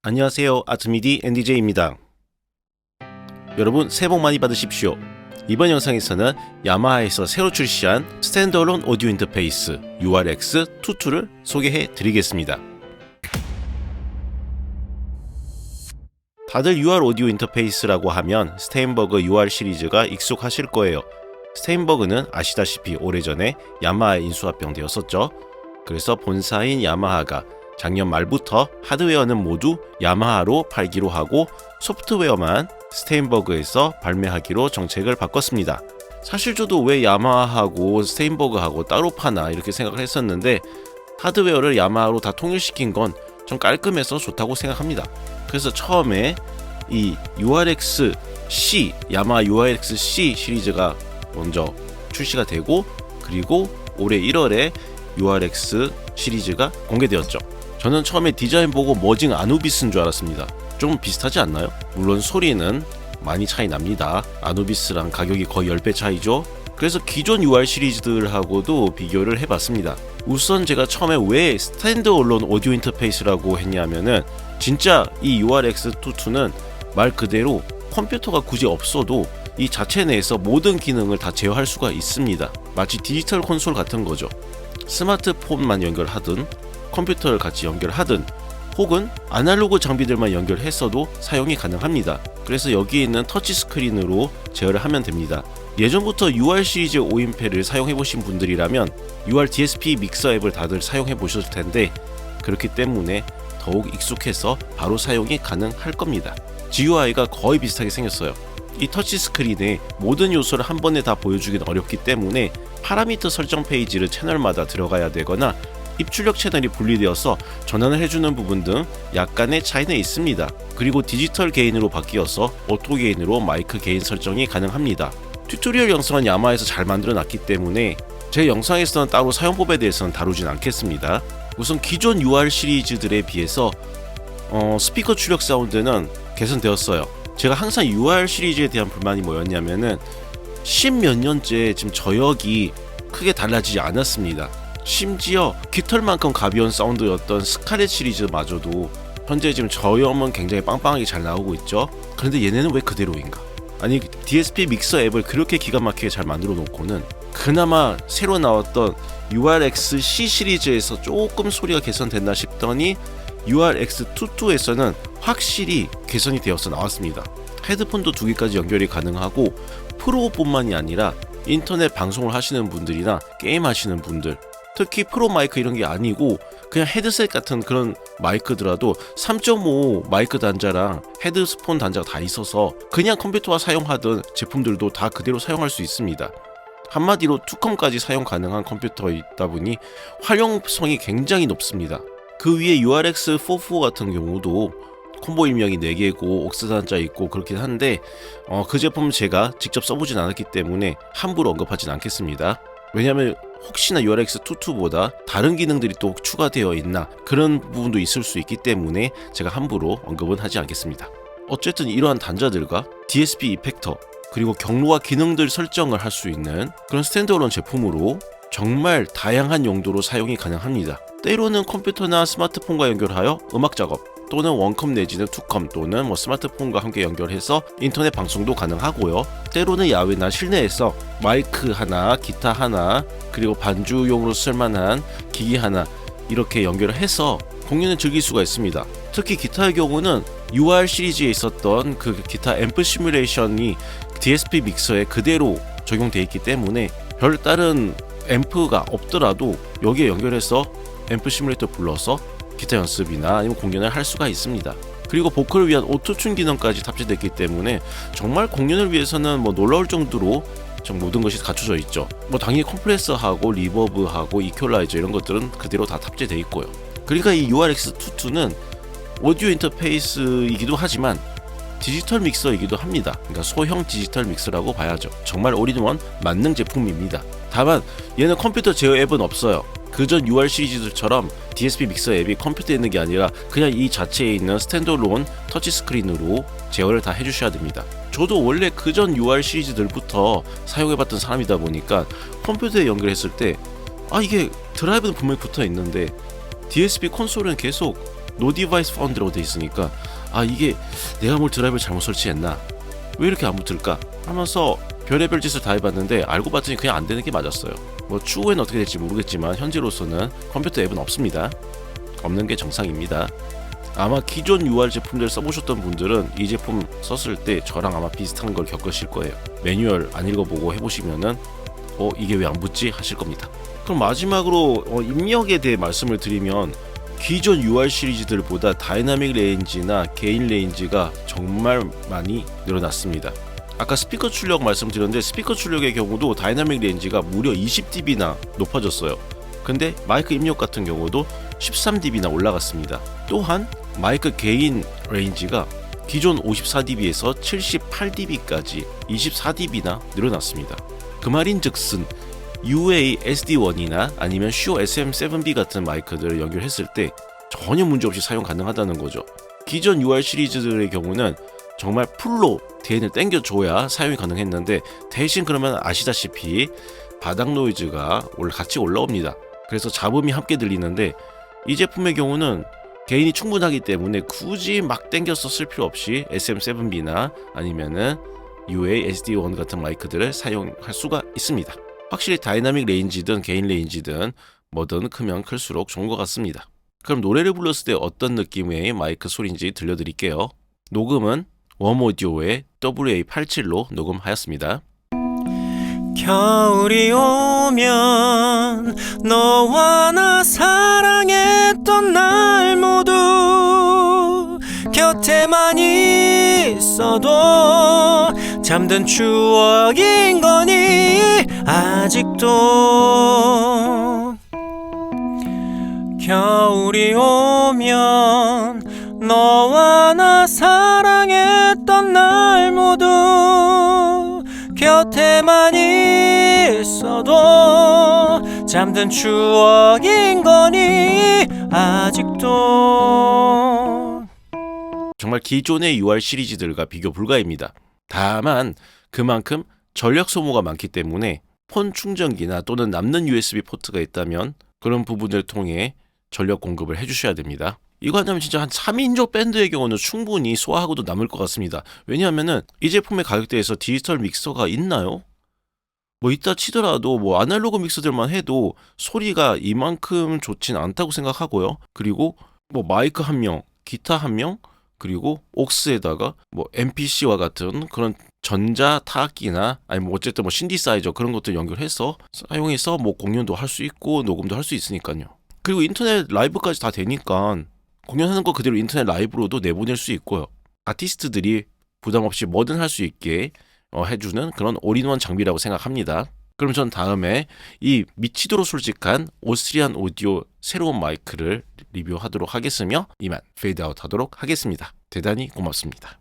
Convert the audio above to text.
안녕하세요. 아트미디 NDJ입니다. 여러분 새해 복 많이 받으십시오. 이번 영상에서는 야마하에서 새로 출시한 스탠드얼론 오디오 인터페이스 URX22를 소개해 드리겠습니다. 다들 UR 오디오 인터페이스라고 하면 스테인버그 UR 시리즈가 익숙하실 거예요. 스테인버그는 아시다시피 오래전에 야마하에 인수합병되었었죠. 그래서 본사인 야마하가 작년 말부터 하드웨어는 모두 야마하로 팔기로 하고 소프트웨어만 스테인버그에서 발매하기로 정책을 바꿨습니다. 사실 저도 왜 야마하하고 스테인버그하고 따로 파나 이렇게 생각을 했었는데 하드웨어를 야마하로 다 통일시킨 건 좀 깔끔해서 좋다고 생각합니다. 그래서 처음에 이 URX-C, 야마하 URX-C 시리즈가 먼저 출시가 되고 그리고 올해 1월에 URX 시리즈가 공개되었죠. 저는 처음에 디자인 보고 머징 아누비스인 줄 알았습니다. 좀 비슷하지 않나요? 물론 소리는 많이 차이 납니다. 아누비스랑 가격이 거의 10배 차이죠. 그래서 기존 UR 시리즈들하고도 비교를 해봤습니다. 우선 제가 처음에 왜 스탠드얼론 오디오 인터페이스라고 했냐면은 진짜 이 URX22는 말 그대로 컴퓨터가 굳이 없어도 이 자체 내에서 모든 기능을 다 제어할 수가 있습니다. 마치 디지털 콘솔 같은 거죠. 스마트폰만 연결하든 컴퓨터를 같이 연결하든 혹은 아날로그 장비들만 연결했어도 사용이 가능합니다. 그래서 여기에 있는 터치 스크린으로 제어를 하면 됩니다. 예전부터 UR 시리즈 5인패를 사용해보신 분들이라면 UR DSP 믹서 앱을 다들 사용해보셨을 텐데 그렇기 때문에 더욱 익숙해서 바로 사용이 가능할 겁니다. GUI가 거의 비슷하게 생겼어요. 이 터치 스크린에 모든 요소를 한 번에 다 보여주긴 어렵기 때문에 파라미터 설정 페이지를 채널마다 들어가야 되거나 입출력 채널이 분리되어서 전환을 해주는 부분 등 약간의 차이는 있습니다. 그리고 디지털 게인으로 바뀌어서 오토 게인으로 마이크 게인 설정이 가능합니다. 튜토리얼 영상은 야마하에서 잘 만들어 놨기 때문에 제 영상에서는 따로 사용법에 대해서는 다루진 않겠습니다. 우선 기존 UR 시리즈들에 비해서 스피커 출력 사운드는 개선되었어요. 제가 항상 UR 시리즈에 대한 불만이 뭐였냐면은 10몇 년째 지금 저역이 크게 달라지지 않았습니다. 심지어 깃털만큼 가벼운 사운드였던 스칼렛 시리즈마저도 현재 지금 저염은 굉장히 빵빵하게 잘 나오고 있죠. 그런데 얘네는 왜 그대로인가? 아니 DSP 믹서 앱을 그렇게 기가 막히게 잘 만들어 놓고는 그나마 새로 나왔던 URX-C 시리즈에서 조금 소리가 개선됐나 싶더니 URX22에서는 확실히 개선이 되어서 나왔습니다. 헤드폰도 2개까지 연결이 가능하고 프로뿐만이 아니라 인터넷 방송을 하시는 분들이나 게임 하시는 분들 특히 프로 마이크 이런 게 아니고 그냥 헤드셋 같은 그런 마이크더라도 3.5 마이크 단자랑 헤드스폰 단자가 다 있어서 그냥 컴퓨터와 사용하던 제품들도 다 그대로 사용할 수 있습니다. 한마디로 투컴까지 사용 가능한 컴퓨터이다 보니 활용성이 굉장히 높습니다. 그 위에 URX44 같은 경우도 콤보 일명이 4개고 옥스 단자 있고 그렇긴 한데 그 제품은 제가 직접 써보진 않았기 때문에 함부로 언급하진 않겠습니다. 왜냐하면 혹시나 URX22보다 다른 기능들이 또 추가되어 있나 그런 부분도 있을 수 있기 때문에 제가 함부로 언급은 하지 않겠습니다. 어쨌든 이러한 단자들과 DSP 이펙터 그리고 경로와 기능들 설정을 할 수 있는 그런 스탠드얼론 제품으로 정말 다양한 용도로 사용이 가능합니다. 때로는 컴퓨터나 스마트폰과 연결하여 음악 작업 또는 원컴 내지는 투컴 또는 스마트폰과 함께 연결해서 인터넷 방송도 가능하고요. 때로는 야외나 실내에서 마이크 하나, 기타 하나, 그리고 반주용으로 쓸만한 기기 하나 이렇게 연결을 해서 공연을 즐길 수가 있습니다. 특히 기타의 경우는 UR 시리즈에 있었던 그 기타 앰프 시뮬레이션이 DSP 믹서에 그대로 적용되어 있기 때문에 별다른 앰프가 없더라도 여기에 연결해서 앰프 시뮬레이터 불러서 기타 연습이나 아니면 공연을 할 수가 있습니다. 그리고 보컬을 위한 오토튠 기능까지 탑재됐기 때문에 정말 공연을 위해서는 놀라울 정도로 모든 것이 갖춰져 있죠. 당연히 컴프레서하고 리버브하고 이퀄라이저 이런 것들은 그대로 다 탑재되어 있고요. 그러니까 이 URX22는 오디오 인터페이스이기도 하지만 디지털 믹서이기도 합니다. 그러니까 소형 디지털 믹서라고 봐야죠. 정말 올인원 만능 제품입니다. 다만 얘는 컴퓨터 제어 앱은 없어요. 그전 UR 시리즈들처럼 DSP 믹서 앱이 컴퓨터에 있는 게 아니라 그냥 이 자체에 있는 스탠드얼론 터치 스크린으로 제어를 다 해주셔야 됩니다. 저도 원래 그전 UR 시리즈들부터 사용해봤던 사람이다 보니까 컴퓨터에 연결했을 때 이게 드라이브는 분명히 붙어 있는데 DSP 콘솔은 계속 No device found라고 돼 있으니까 이게 내가 뭘 드라이브를 잘못 설치했나, 왜 이렇게 안 붙을까 하면서 별의별 짓을 다 해봤는데 알고 봤더니 그냥 안 되는 게 맞았어요. 뭐 추후에는 어떻게 될지 모르겠지만 현재로서는 컴퓨터 앱은 없습니다. 없는 게 정상입니다. 아마 기존 UR 제품들 써보셨던 분들은 이 제품 썼을 때 저랑 아마 비슷한 걸 겪으실 거예요. 매뉴얼 안 읽어보고 해보시면은 이게 왜 안 붙지 하실 겁니다. 그럼 마지막으로 입력에 대해 말씀을 드리면, 기존 UR 시리즈들보다 다이나믹 레인지나 게인 레인지가 정말 많이 늘어났습니다. 아까 스피커 출력 말씀드렸는데, 스피커 출력의 경우도 다이나믹 레인지가 무려 20dB나 높아졌어요. 근데 마이크 입력 같은 경우도 13dB나 올라갔습니다. 또한 마이크 게인 레인지가 기존 54dB에서 78dB까지 24dB나 늘어났습니다. 그 말인즉슨 UA-SD1이나 아니면 Shure SM7B 같은 마이크들을 연결했을 때 전혀 문제없이 사용 가능하다는 거죠. 기존 UR 시리즈들의 경우는 정말 풀로 DN을 땡겨줘야 사용이 가능했는데, 대신 그러면 아시다시피 바닥 노이즈가 같이 올라옵니다. 그래서 잡음이 함께 들리는데, 이 제품의 경우는 게인이 충분하기 때문에 굳이 막 땡겨서 쓸 필요 없이 SM7B나 아니면은 UA-SD1 같은 마이크들을 사용할 수가 있습니다. 확실히 다이나믹 레인지든 게인 레인지든 뭐든 크면 클수록 좋은 것 같습니다. 그럼 노래를 불렀을 때 어떤 느낌의 마이크 소리인지 들려드릴게요. 녹음은 웜오디오의 WA87로 녹음하였습니다. 겨울이 오면 너와 나 사랑했던 날 모두 곁에만 있어도 잠든 추억인 거니 아직도. 겨울이 오면 너와 나 사랑했던 날 모두 곁에만 있어도 잠든 추억인 거니 아직도. 정말 기존의 UR 시리즈들과 비교 불가입니다. 다만 그만큼 전력 소모가 많기 때문에 폰 충전기나 또는 남는 USB 포트가 있다면 그런 부분을 통해 전력 공급을 해주셔야 됩니다. 이거 하면 진짜 한 3인조 밴드의 경우는 충분히 소화하고도 남을 것 같습니다. 왜냐하면은 이 제품의 가격대에서 디지털 믹서가 있나요? 뭐 있다 치더라도 뭐 아날로그 믹서들만 해도 소리가 이만큼 좋진 않다고 생각하고요. 그리고 뭐 마이크 한 명, 기타 한 명, 그리고 옥스에다가 뭐 MPC와 같은 그런 전자 타악기나 아니면 어쨌든 뭐 신디사이저 그런 것들 연결해서 사용해서 뭐 공연도 할 수 있고 녹음도 할 수 있으니까요. 그리고 인터넷 라이브까지 다 되니까 공연하는 거 그대로 인터넷 라이브로도 내보낼 수 있고요. 아티스트들이 부담 없이 뭐든 할 수 있게 해주는 그런 올인원 장비라고 생각합니다. 그럼 전 다음에 이 미치도록 솔직한 오스트리안 오디오 새로운 마이크를 리뷰하도록 하겠으며 이만 페이드아웃 하도록 하겠습니다. 대단히 고맙습니다.